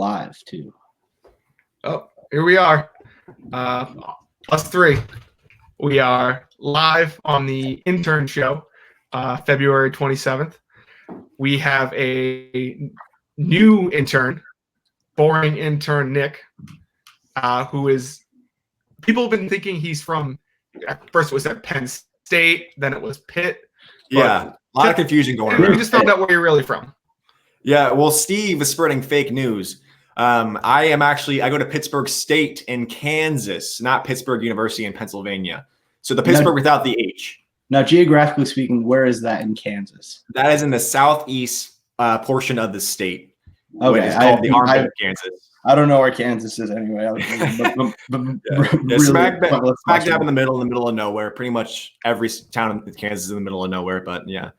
live too. Oh, here we are. Us three. We are live on the Mintern Show, February 27th. We have a new intern, boring intern Nick, who is, people have been thinking he's from, at first it was at Penn State, then it was Pitt. Yeah, a lot of confusion going We around. just found out where you're really from. Yeah, well, Steve is spreading fake news. I go to Pittsburgh State in Kansas, not Pittsburgh University in Pennsylvania. So the Pittsburgh without the H. Now, geographically speaking, where is that in Kansas? That is in the southeast portion of the state. Okay, It's called the armpit of Kansas. I don't know where Kansas is anyway. Smack dab in the middle of nowhere. Pretty much every town in Kansas is in the middle of nowhere, but yeah.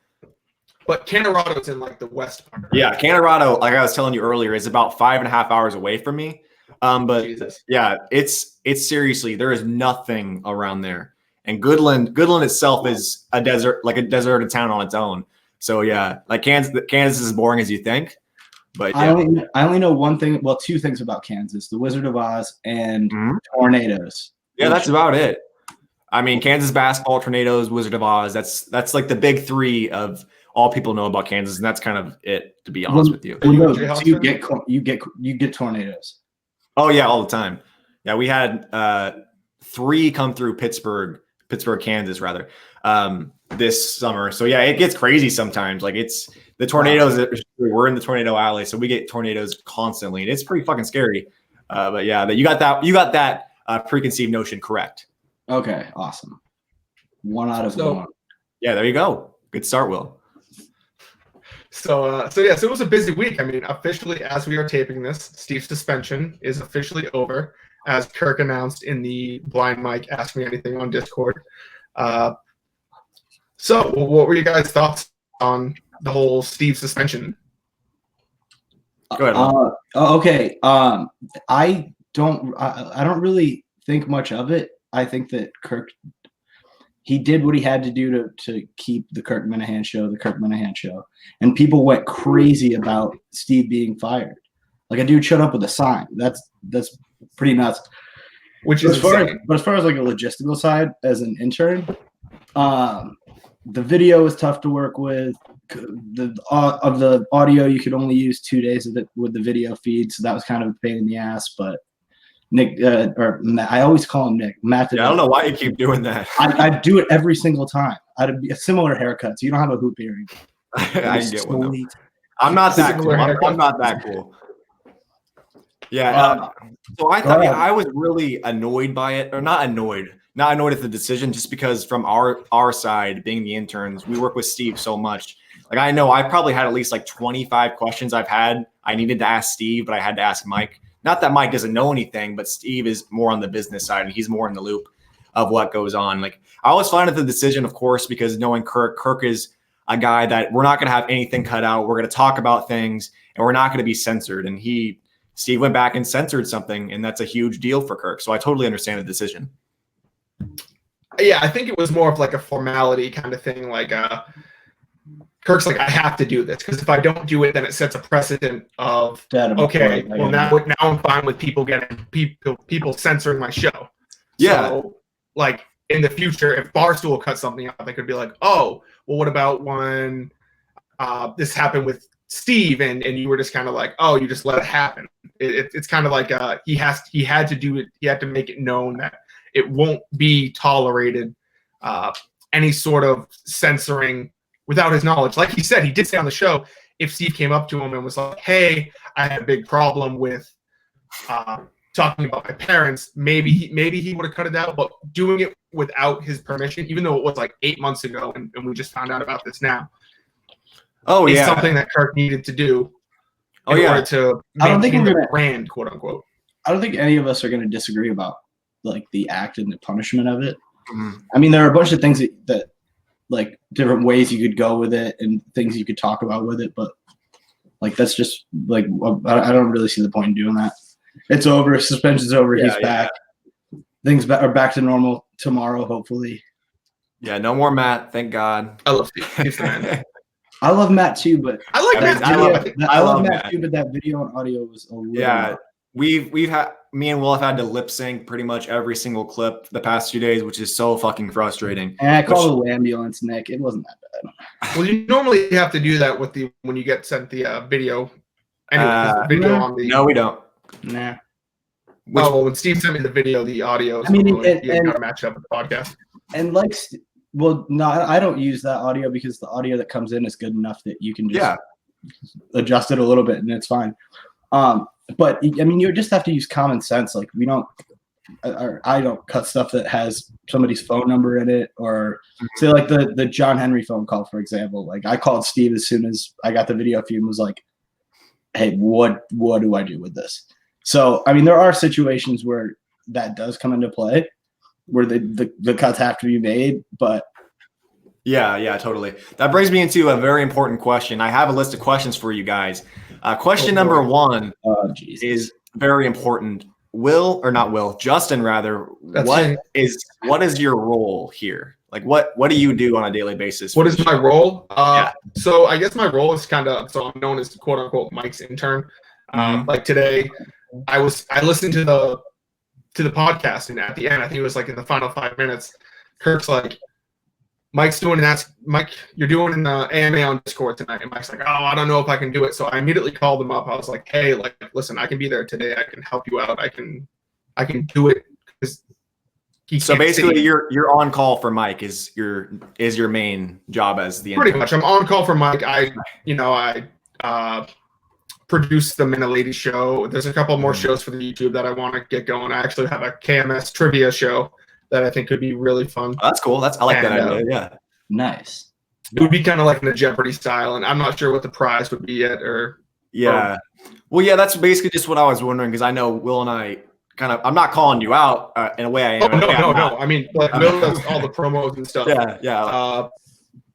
But Colorado's in like the west part. Yeah, Colorado, like I was telling you earlier, is about 5.5 hours away from me. But Jesus. yeah, it's seriously, there is nothing around there. And Goodland itself is a desert, like a deserted town on its own. So yeah, like Kansas is as boring as you think. But yeah. I only know one thing, well, two things about Kansas: the Wizard of Oz and tornadoes. Yeah, that's about it. I mean, Kansas basketball, tornadoes, Wizard of Oz. That's like the big three of all people know about Kansas, and that's kind of it, to be honest with you. You get tornadoes. Oh yeah, all the time. Yeah, we had 3 come through Pittsburgh, Kansas rather, this summer. So yeah, it gets crazy sometimes. Like it's the tornadoes. We're in the tornado alley, so we get tornadoes constantly, and it's pretty fucking scary. But yeah, you got that preconceived notion correct. Okay, awesome. 1 out of 1. Yeah, there you go. Good start, Will. So it was a busy week. I mean, officially, as we are taping this, Steve's suspension is officially over, as Kirk announced in the Blind Mike Ask Me Anything on Discord. So what were you guys' thoughts on the whole Steve suspension? Go ahead. Okay. I don't really think much of it. I think that Kirk, he did what he had to do to keep the Kirk Minahan show, and people went crazy about Steve being fired. Like a dude showed up with a sign. That's pretty nuts. Which is but as far as like a logistical side, as an intern, the video is tough to work with. The audio, you could only use 2 days of it with the video feed, so that was kind of a pain in the ass. But Nick, or Matt, I always call him Nick. Matt. Yeah, I don't know why you keep doing that. I do it every single time. I'd be a similar haircut, so you don't have a hoop earring. I can get one though. I'm not that cool. I'm not that cool. Yeah. So I thought I was really annoyed by it, or not annoyed at the decision, just because from our side, being the interns, we work with Steve so much. Like I know I probably had at least like 25 questions I needed to ask Steve, but I had to ask Mike. Not that Mike doesn't know anything, but Steve is more on the business side and he's more in the loop of what goes on. Like I was fine with the decision, of course, because knowing Kirk is a guy that we're not going to have anything cut out. We're going to talk about things and we're not going to be censored. And Steve went back and censored something, and that's a huge deal for Kirk. So I totally understand the decision. Yeah, I think it was more of like a formality kind of thing. Like Kirk's like, I have to do this because if I don't do it, then it sets a precedent of okay. Well, now I'm fine with people censoring my show. Yeah. So, like in the future, if Barstool cuts something out, they could be like, oh, well, what about when this happened with Steve and you were just kind of like, oh, you just let it happen. It's kind of like he had to do it. He had to make it known that it won't be tolerated, any sort of censoring without his knowledge. Like he said, he did say on the show, if Steve came up to him and was like, hey, I had a big problem with talking about my parents, maybe he would have cut it out, but doing it without his permission, even though it was like 8 months ago and we just found out about this now. Is something that Kirk needed to do in order to maintain the brand, quote unquote. I don't think any of us are going to disagree about like the act and the punishment of it. Mm-hmm. I mean, there are a bunch of things that like different ways you could go with it and things you could talk about with it, but like that's just like I don't really see the point in doing that. It's over. Suspension's over. He's back. Things are back to normal tomorrow, hopefully. Yeah, no more Matt. Thank God. I love Steve. He's the man. I love Matt too, but I like that. I love Matt too, but that video and audio was a little. Yeah, we've had me and Will have had to lip sync pretty much every single clip the past 2 days, which is so fucking frustrating. And I called the ambulance, Nick. It wasn't that bad. Well, you normally have to do that with when you get sent the video. Anyway, the video on the. No, we don't. Nah. Well, when Steve sent me the video, the audio. I mean, you got to match up with the podcast. And no, I don't use that audio because the audio that comes in is good enough that you can just adjust it a little bit and it's fine. But I mean, you just have to use common sense. Like I don't cut stuff that has somebody's phone number in it, or say like the John Henry phone call, for example. Like I called Steve as soon as I got the video feed and was like, "Hey, what do I do with this?" So I mean, there are situations where that does come into play, where the cuts have to be made, but. Yeah, totally. That brings me into a very important question. I have a list of questions for you guys. Question number 1 is very important. Justin, rather, what is your role here? Like, what do you do on a daily basis? What is my role? So I guess my role is so I'm known as quote unquote Mike's intern. Like today, I listened to the podcast, and at the end, I think it was like in the final 5 minutes, Kirk's like, Mike's doing Mike, you're doing an AMA on Discord tonight. And Mike's like, oh, I don't know if I can do it. So I immediately called him up. I was like, hey, like, listen, I can be there today. I can help you out. I can do it. So basically, you're on call for Mike is your main job as the intern. Pretty much. I'm on call for Mike. I produce the Minute Lady show. There's a couple more shows for the YouTube that I want to get going. I actually have a KMS trivia show that I think could be really fun. Oh, that's cool. I like that idea. Yeah. Nice. It would be kind of like in a Jeopardy style, and I'm not sure what the prize would be yet. Well, yeah, that's basically just what I was wondering, because I know Will and I I'm not calling you out in a way I am. No. I mean, like, Will does all the promos and stuff. Yeah.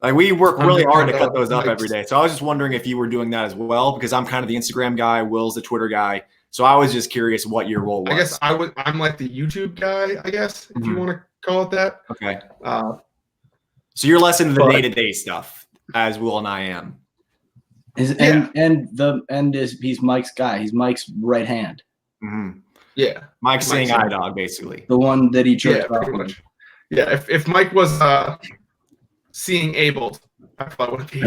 Like we work really hard to cut those up every day. So I was just wondering if you were doing that as well, because I'm kind of the Instagram guy, Will's the Twitter guy. So I was just curious what your role was. I guess I'm like the YouTube guy, I guess, if you want to call it that. Okay. So you're less into the day-to-day stuff, as Will and I am. He's Mike's guy. He's Mike's right hand. Mm-hmm. Yeah. Mike's seeing eye dog, basically. The one that he chose. Yeah, pretty much. Yeah, if Mike was seeing abled, I probably would be.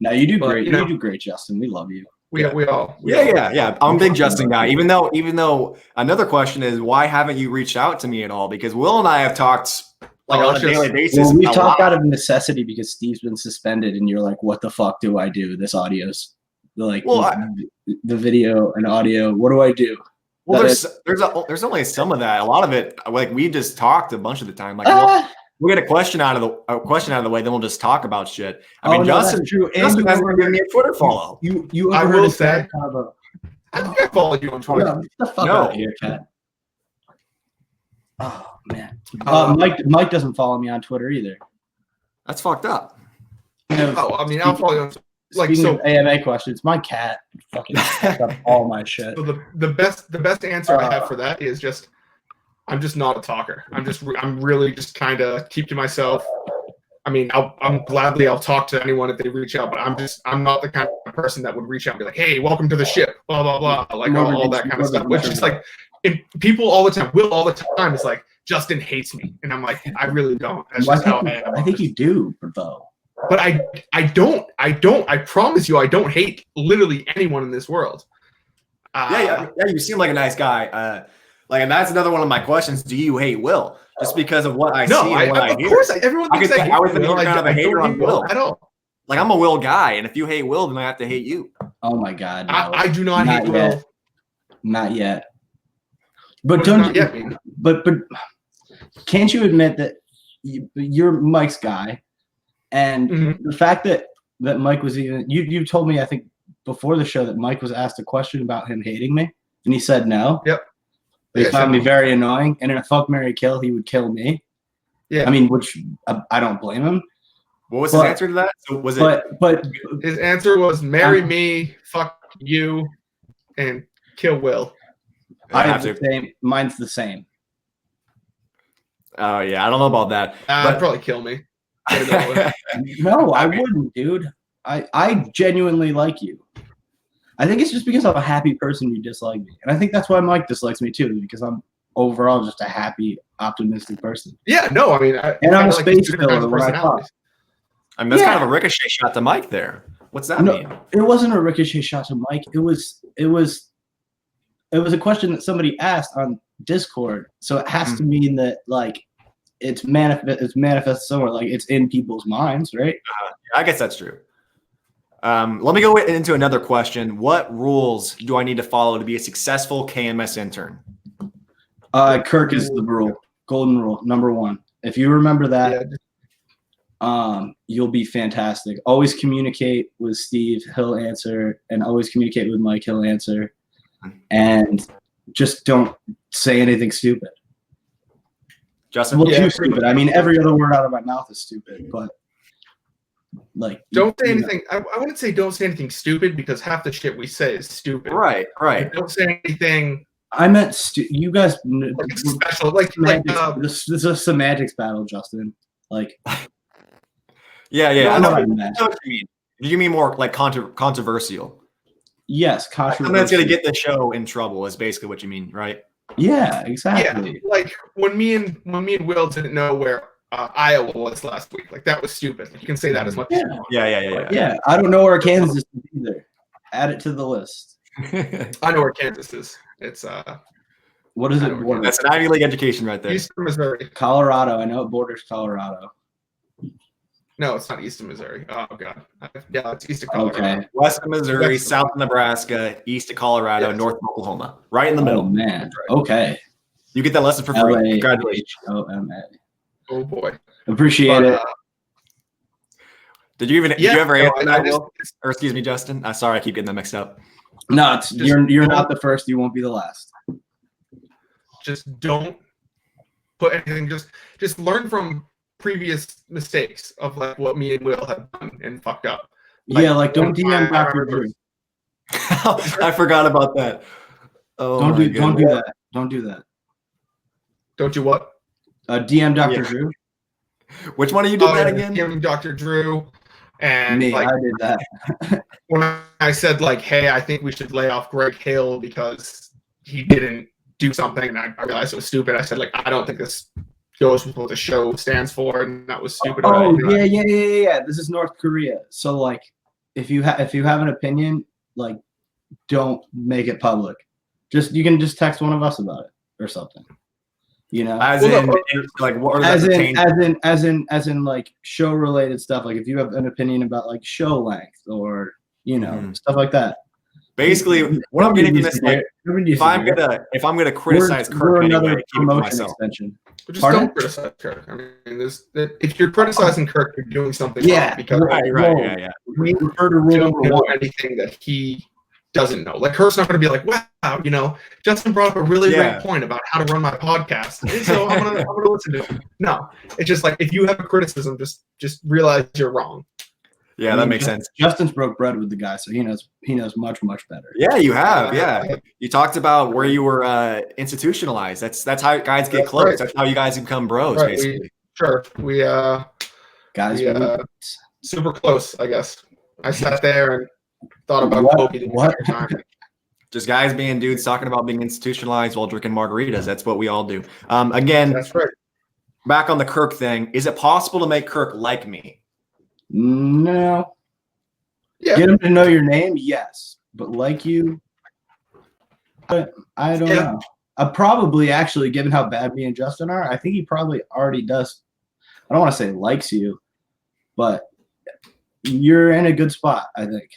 No, you do great. You do great, Justin. We love you. We all. I'm a big Justin guy. Even though another question is, why haven't you reached out to me at all? Because Will and I have talked on a daily basis. Well, we've talked out of necessity because Steve's been suspended, and you're like, what the fuck do I do? This audio's like, the video and audio. What do I do? Well, there's only some of that. A lot of it, like we just talked a bunch of the time. Like we'll get a question out of the way, then we'll just talk about shit. I mean, Justin hasn't given me a Twitter follow. You I will say, I think I followed you on Twitter. Get the fuck out of here, Cat. Oh man, Mike doesn't follow me on Twitter either. That's fucked up. I mean, I'll follow you. Speaking of AMA questions, my cat fucking fucked up all my shit. So the best answer I have for that is just, I'm just not a talker. I'm really just kind of keep to myself. I mean, I'll talk to anyone if they reach out, but I'm not the kind of person that would reach out and be like, hey, welcome to the ship, blah blah blah, like all that kind of stuff. Which is like, people all the time, Will all the time is like, Justin hates me, and I'm like, I really don't. That's just how I am. I think you do, though. But I don't. I promise you, I don't hate literally anyone in this world. Yeah. You seem like a nice guy. And that's another one of my questions. Do you hate Will just because of what I see and what I hear? Of course, everyone thinks I would think you're kind of a hater on Will at all. Like, I'm a Will guy, and if you hate Will, then I have to hate you. Oh my God! No. I do not hate Will. Not yet. But but can't you admit that you're Mike's guy? And the fact that Mike was even you told me, I think before the show, that Mike was asked a question about him hating me, and he said no. Yep. He found me very annoying, and in a fuck, marry, kill, he would kill me. Yeah. I mean, which I don't blame him. What was his answer to that? So was but his answer was marry me, fuck you, and kill Will. Mine's the same. Oh yeah, I don't know about that. I'd probably kill me. No, I wouldn't, dude. I genuinely like you. I think it's just because I'm a happy person you dislike me. And I think that's why Mike dislikes me too, because I'm overall just a happy, optimistic person. Yeah, no, I mean, I'm a space filler when I talk. I mean, that's kind of a ricochet shot to Mike there. What's that mean? It wasn't a ricochet shot to Mike. It was a question that somebody asked on Discord. So it has to mean that like it's manifest somewhere, like it's in people's minds, right? I guess that's true. Let me go into another question. What rules do I need to follow to be a successful KMS intern? Kirk is the rule. Golden rule, number 1. If you remember that, you'll be fantastic. Always communicate with Steve, he'll answer, and always communicate with Mike, he'll answer. And just don't say anything stupid. Justin? Well, too stupid. I mean, every other word out of my mouth is stupid, but like don't say anything. I wouldn't say don't say anything stupid because half the shit we say is stupid. Right. Don't say anything. I meant you guys. Like special, this is a semantics battle, Justin. Like, yeah. I know what you mean. Do you mean more like controversial? Yes, controversial. Something that's gonna get the show in trouble is basically what you mean, right? Yeah, exactly. Yeah, like when me and Will didn't know where Iowa was last week. Like that was stupid. You can say that as much as you want. Yeah. I don't know where Kansas is either. Add it to the list. I know where Kansas is. It's what is it? That's an Ivy League education right there. Eastern Missouri. Colorado. I know it borders Colorado. No, it's not eastern Missouri. Oh god. Yeah, it's east of Colorado. Okay. West of Missouri, south of Nebraska, east of Colorado, north of Oklahoma. Right in the middle. Oh man. Okay. You get that lesson for free. Congratulations. H-O-M-A. Oh boy. Appreciate it. Did you ever answer that, Will? Or excuse me, Justin? Sorry, I keep getting that mixed up. No, you're not the first. You won't be the last. Just don't put anything. Just learn from previous mistakes of like what me and Will have done and fucked up. Like don't DM Dr. Drew. I forgot about that. Oh, don't do that. Don't do that. Don't you what? DM Dr. Drew. Which one are you doing that again? DM Dr. Drew. And me, I did that. When I said like, hey, I think we should lay off Greg Hill because he didn't do something, and I realized it was stupid. I said like, I don't think this goes with what the show stands for, and that was stupid. Oh yeah. This is North Korea, so like, if you have an opinion, like, don't make it public. You can just text one of us about it or something. You know, as in like show related stuff. Like if you have an opinion about like show length or stuff like that. Basically, what I'm getting from this, like, if I'm gonna criticize Kirk anyway, promotion extension. Just don't criticize Kirk. I mean, if you're criticizing Kirk, you're doing something wrong. Because right. We refer to rule number 1. Anything that he doesn't know. Like Kirk's not going to be like, wow, Justin brought up a really great point about how to run my podcast, so I'm gonna listen to him. No, it's just like if you have a criticism, just realize you're wrong. Yeah, that makes sense. Justin's broke bread with the guy, so he knows much better. Yeah, you have. Yeah, you talked about where you were institutionalized. That's how guys get close. Right. That's how you guys become bros, basically. We guys, super close. I guess I sat there and thought about what? Just guys being dudes talking about being institutionalized while drinking margaritas. That's what we all do. Again, that's right. Back on the Kirk thing, is it possible to make Kirk like me? No. Yeah. Get him to know your name, yes, but like you, I don't know. Probably actually, given how bad me and Justin are, I think he probably already does. I don't want to say likes you, but you're in a good spot, I think.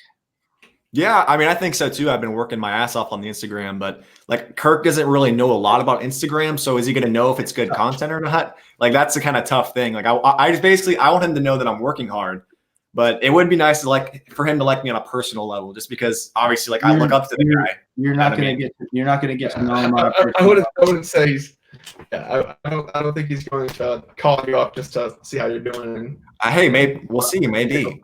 Yeah, I mean, I think so too. I've been working my ass off on the Instagram, but like Kirk doesn't really know a lot about Instagram. So is he going to know if it's good content or not? Like that's the kind of tough thing. Like I just basically, I want him to know that I'm working hard, but it would be nice to for him to like me on a personal level, just because obviously like I look up to the guy. You're not going to get to know him on a personal level. I wouldn't say he's. Yeah, I don't think he's going to call you up just to see how you're doing. And hey, maybe we'll see. Maybe.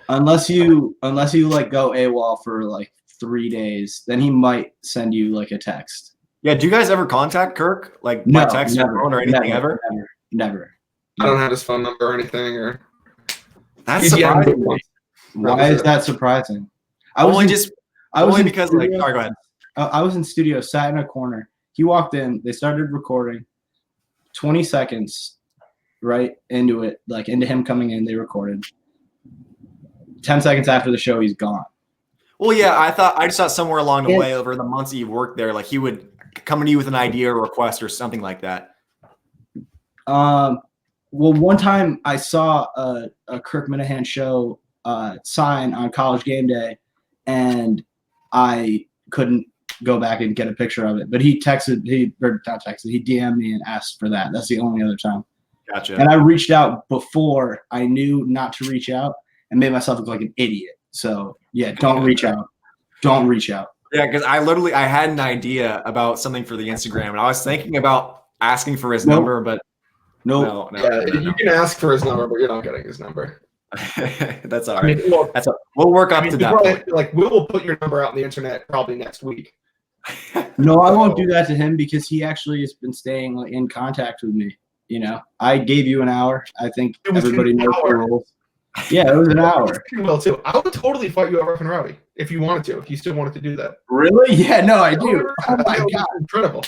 Unless you like go AWOL for like 3 days, then he might send you like a text. Yeah. Do you guys ever contact Kirk? Like by text or phone or anything ever? Never. I don't have his phone number or anything. Or that's surprising. Why is that surprising? Because like, sorry, go ahead. I was in studio, sat in a corner. He walked in. They started recording. 20 seconds, right into it, like into him coming in. They recorded. 10 seconds after the show, he's gone. Well, yeah, I just thought somewhere along the way over the months that you worked there, like he would come to you with an idea or request or something like that. Well, one time I saw a Kirk Minahan show sign on College Game Day, and I couldn't go back and get a picture of it. But he DM'd me and asked for that. That's the only other time. Gotcha. And I reached out before I knew not to reach out and made myself look like an idiot. So yeah, don't reach out. Don't reach out. Yeah, because I had an idea about something for the Instagram, and I was thinking about asking for his number, but no. You can ask for his number, but you're not getting his number. That's all right. We'll work up to that point. Like we'll put your number out on the internet probably next week. No, I won't do that to him because he actually has been staying in contact with me. You know, I gave you an hour. I think everybody knows the rules. Yeah, it was an hour. Well, too. I would totally fight you at Rough and Rowdy if you wanted to. If you still wanted to do that. Really? Yeah, no, I do. Oh my God, incredible.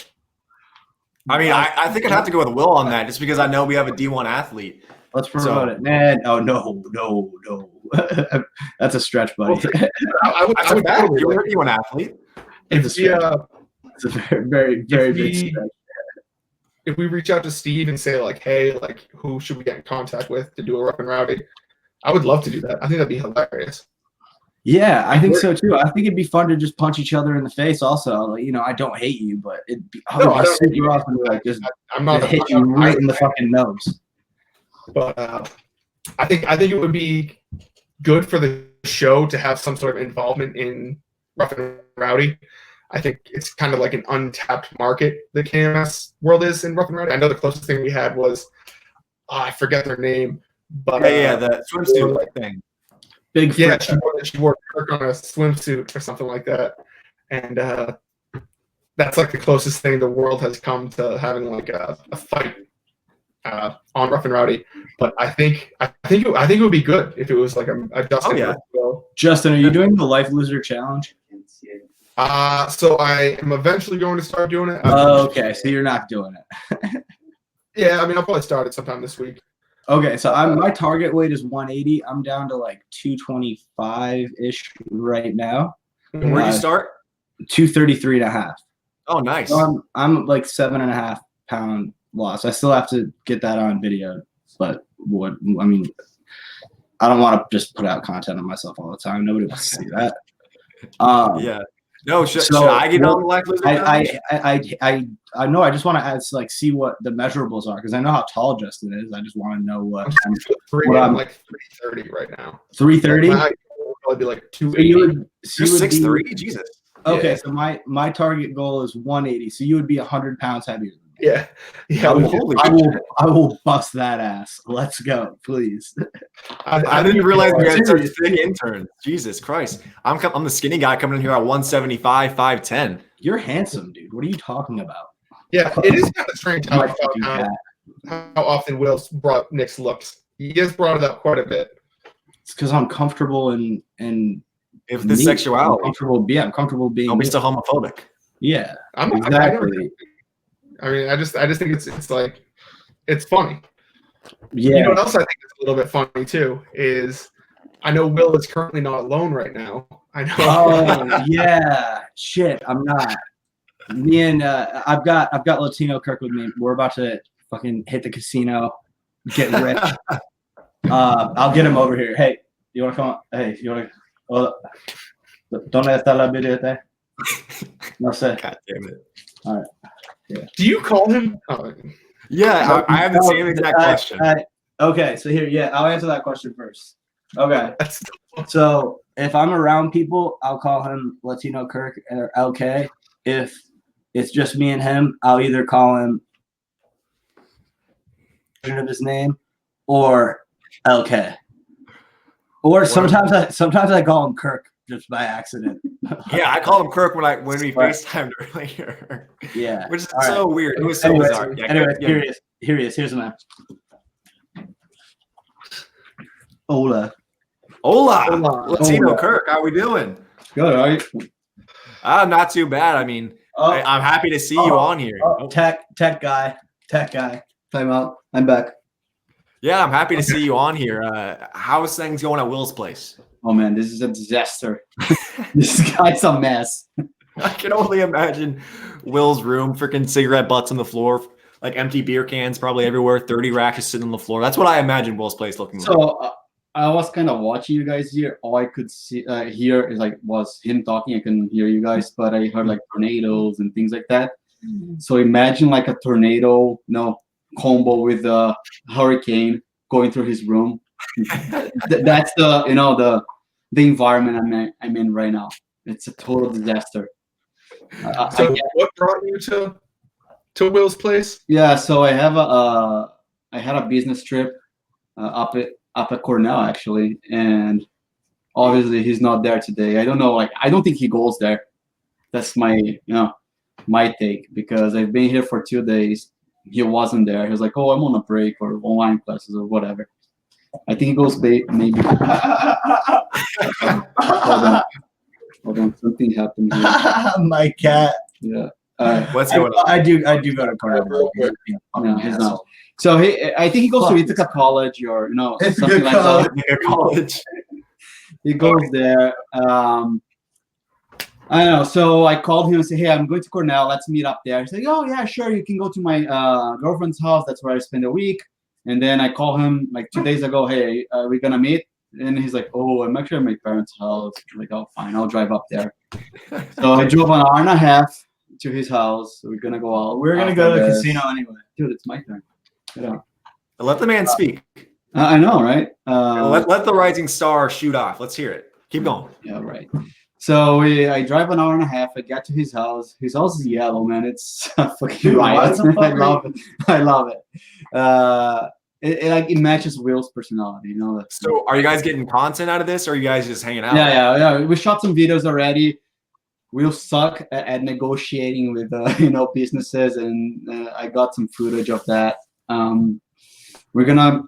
I mean, I think I'd have to go with Will on that, just because I know we have a D1 athlete. Let's promote it, man. Oh no. That's a stretch, buddy. I would totally. You're a D1 athlete. It's a stretch. It's a very, very big stretch. If we reach out to Steve and say like, hey, like, who should we get in contact with to do a Rough and Rowdy? I would love to do that. I think that'd be hilarious. Yeah, I think so too. I think it'd be fun to just punch each other in the face. Also, like, you know, I don't hate you, but it'd be super awesome to like just hit you right in the fucking nose. But I think it would be good for the show to have some sort of involvement in Rough and Rowdy. I think it's kind of like an untapped market, the KMS world is in Rough and Rowdy. I know the closest thing we had was I forget their name, but the swimsuit thing. Big she wore Kirk on a swimsuit or something like that, and that's like the closest thing the world has come to having like a fight on Rough and Rowdy. But I think it would be good if it was like a Justin. Oh, yeah. Justin, are you doing the Life Loser Challenge? So I am eventually going to start doing it. Okay, so you're not doing it. Yeah, I mean, I'll probably start it sometime this week. Okay, so my target weight is 180. I'm down to like 225-ish right now. And where do you start? 233 and a half. Oh, nice. So I'm like 7.5 pound loss. I still have to get that on video, but I don't want to just put out content on myself all the time. Nobody wants to see that. Yeah. No, should I get on the Life Loser Challenge? I know. I just want to see what the measurables are because I know how tall Justin is. I just want to know what. I'm like 330 right now. 330. Probably be like 280. So you're 6'3". Jesus. Okay, so my target goal is 180. So you would be 100 pounds heavier. Yeah. I will bust that ass. Let's go, please. I didn't realize we had such big interns. Jesus Christ. I'm the skinny guy coming in here at 175, 5'10". You're handsome, dude. What are you talking about? Yeah, it is kind of strange how often Will's brought Nick's looks. He has brought it up quite a bit. It's because I'm comfortable in if the sexuality. I'm comfortable being. Don't be so homophobic. Yeah, exactly. I mean, I just think it's like it's funny. Yeah. You know what else I think is a little bit funny too is I know Will is currently not alone right now. I know. Oh yeah, shit. I'm not. Me and I've got Latino Kirk with me. We're about to fucking hit the casino, get rich. I'll get him over here. Hey, you want to come? Hey, you want to? ¿Dónde está la billete? No sé. God damn it. All right. Yeah. Do you call him? Yeah, I have the same exact question. Okay, so here, I'll answer that question first. Okay. So if I'm around people, I'll call him Latino Kirk or LK. If it's just me and him, I'll either call him of his name or LK. Or sometimes I call him Kirk just by accident. Yeah, I called him Kirk when we FaceTimed earlier. Yeah. Which is so weird. It was so bizarre. Yeah, anyway, here he is. Here's the man. Hola. Latino Kirk, how we doing? Good, all right. Not too bad. I mean, I'm happy to see you on here. Tech guy. Time out. I'm back. Yeah, I'm happy to see you on here. How's things going at Will's place? Oh man, this is a disaster. This guy's a mess. I can only imagine Will's room, freaking cigarette butts on the floor, like empty beer cans probably everywhere, 30 racks just sitting on the floor. That's what I imagine Will's place looking like. So I was kind of watching you guys here. All I could hear is was him talking. I couldn't hear you guys, but I heard like tornadoes and things like that. So imagine like a tornado, combo with a hurricane going through his room. That's the environment I'm in right now. It's a total disaster. What brought you to Will's place? Yeah, so I had a business trip up at Cornell actually, and obviously he's not there today. I don't know, I don't think he goes there. That's my my take, because I've been here for 2 days. He wasn't there. He was like, "Oh, I'm on a break or online classes or whatever." I think he goes maybe. Hold on, something happened here. My cat. Yeah. What's going on? I do go to Cornell. No, he's not. So I think he goes to Ithaca College or something like that. College. He goes there. I don't know. So I called him and said, "Hey, I'm going to Cornell. Let's meet up there." He's like, "Oh yeah, sure. You can go to my girlfriend's house. That's where I spend a week." And then I call him like 2 days ago. "Hey, are we gonna meet?" And he's like, "Oh, I'm actually at my parents' house." I'm like, "Oh, fine. I'll drive up there." So I drove an hour and a half to his house. So we're gonna go out. We're gonna go to the casino anyway. Dude, it's my turn. Let the man speak. I know, right? Let the rising star shoot off. Let's hear it. Keep going. Yeah, right. So I drive an hour and a half. I get to his house. His house is yellow, man. It's a fucking riot. I love it. I love it. It matches Will's personality, So, are you guys getting content out of this, or are you guys just hanging out? Yeah. We shot some videos already. Will suck at negotiating with businesses, and I got some footage of that. We're gonna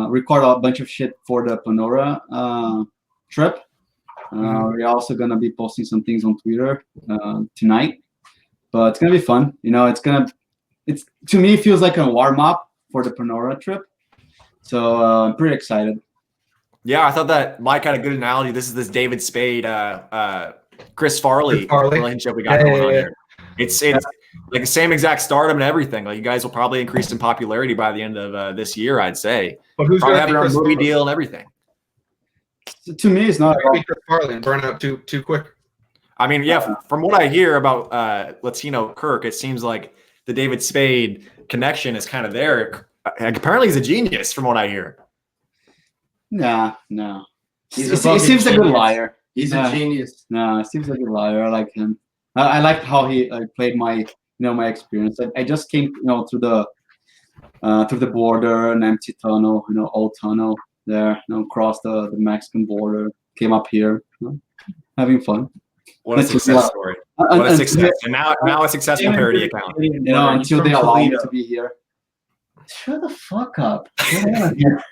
record a bunch of shit for the Panora trip. We're also gonna be posting some things on Twitter tonight, but it's gonna be fun. It's to me it feels like a warm up for the Panora trip, so I'm pretty excited. Yeah, I thought that Mike had a good analogy. This is this David Spade, Chris Farley relationship we got going on here. It's like the same exact stardom and everything. Like you guys will probably increase in popularity by the end of this year, I'd say. But who's probably going have to your own movie deal and everything. To me, it's not Chris Farley and burn out too quick. I mean, yeah, from what I hear about Latino Kirk, it seems like the David Spade connection is kind of there. Apparently, he's a genius, from what I hear. No. He seems like a good liar. He's a genius. No, it seems like a liar. I like him. I like how he played my my experience. I just came through the border, an empty tunnel, old tunnel there, crossed the Mexican border, came up here, having fun. What a success story. What a success. And now a successful parody account. Until they allow me to be here. Shut the fuck up. Get out of here.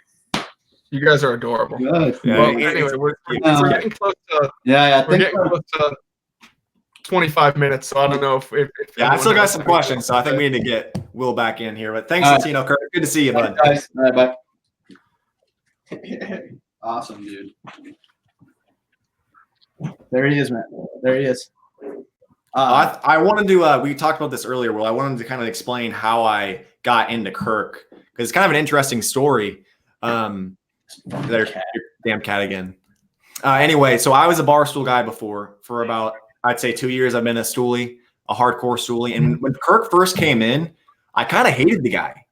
You guys are adorable. Good. Yeah, Well, anyway, we're getting close to we're getting close to 25 minutes, so I don't know if I still got some questions, so I think we need to get Will back in here. But thanks, Latino Kirk. Good to see you, bud. Guys. All right, bye. Awesome, dude. There he is, man. There he is. I wanted to. We talked about this earlier. Will, I wanted to kind of explain how I got into Kirk because it's kind of an interesting story. There's your damn cat again. Anyway, so I was a barstool guy before for about, I'd say 2 years. I've been a stoolie, a hardcore stoolie. And when Kirk first came in, I kind of hated the guy.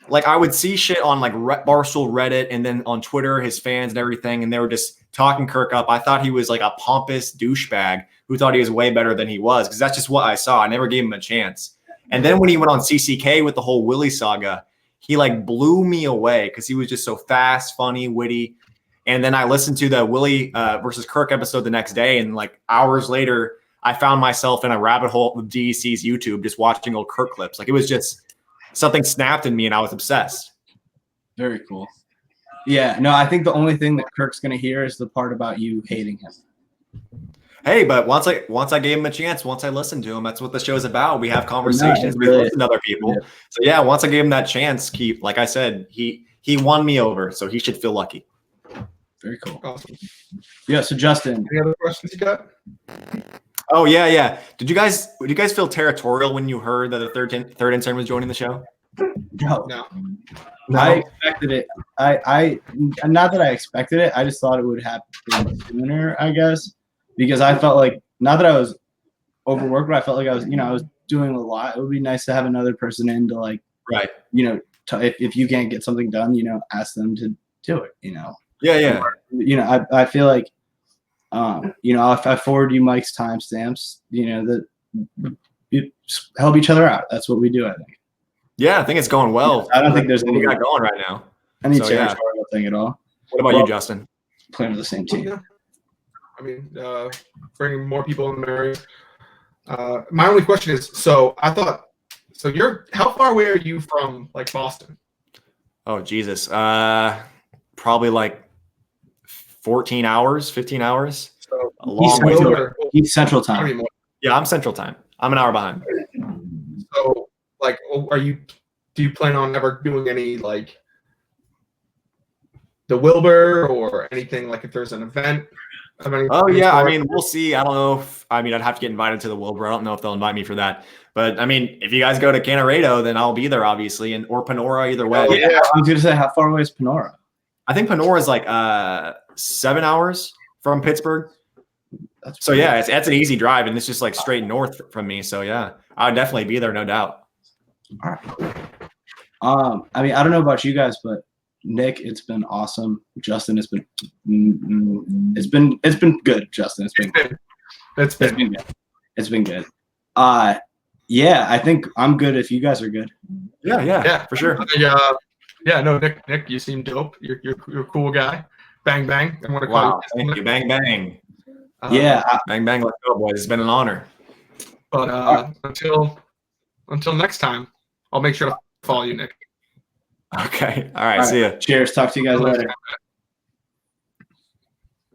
Like I would see shit on like Barstool Reddit and then on Twitter, his fans and everything. And they were just talking Kirk up. I thought he was like a pompous douchebag who thought he was way better than he was. Cause that's just what I saw. I never gave him a chance. And then when he went on CCK with the whole Willie saga, he like blew me away. Cause he was just so fast, funny, witty. And then I listened to the Willie versus Kirk episode the next day. And like hours later, I found myself in a rabbit hole of DEC's YouTube, just watching old Kirk clips. Like it was just something snapped in me and I was obsessed. Very cool. Yeah, no, I think the only thing that Kirk's gonna hear is the part about you hating him. Hey, but once I gave him a chance, once I listened to him, that's what the show's about. We have conversations, we really listen to other people. Yeah. So yeah, once I gave him that chance, like I said, he won me over, so he should feel lucky. Very cool. Awesome. Yeah, so Justin. Any other questions you got? Oh yeah. Did you guys feel territorial when you heard that the third intern was joining the show? No. No. I expected it. I not that I expected it. I just thought it would happen sooner, I guess, because I felt like not that I was overworked, but I felt like I was doing a lot. It would be nice to have another person in to like, right. If you can't get something done, ask them to do it. Yeah. I feel like, if I forward you Mike's timestamps, that you help each other out. That's what we do, I think. Yeah, I think it's going well. I don't think there's anything got going right now. Any territorial thing at all. What about you, Justin? Playing for the same team. Yeah. I mean, bringing more people in there. My only question is, so how far away are you from like Boston? Oh Jesus, probably like 14 hours, 15 hours. So a long way to He's Central Time. Yeah, I'm Central Time. I'm an hour behind. So, like, do you plan on ever doing any like the Wilbur or anything, like if there's an event of any? Oh yeah, I mean, we'll see. I don't know I'd have to get invited to the Wilbur. I don't know if they'll invite me for that. But I mean, if you guys go to Canarado, then I'll be there obviously, or Panora, either way. Oh, yeah, I was gonna say, how far away is Panora? I think Panora is like 7 hours from Pittsburgh. So yeah, it's an easy drive, and it's just like straight north from me. So yeah, I'd definitely be there, no doubt. All right. I mean, I don't know about you guys, but Nick, it's been awesome. Justin, it's been good. Justin, it's been good. It's been good. Yeah, I think I'm good if you guys are good. Yeah, for sure. No, Nick, you seem dope. You're a cool guy. Bang bang. I want to call you. Thank you. Bang bang. Bang bang. Let's go, boys. It's been an honor. But until next time, I'll make sure to follow you, Nick. Okay. All right. See ya. Cheers. Talk to you guys later.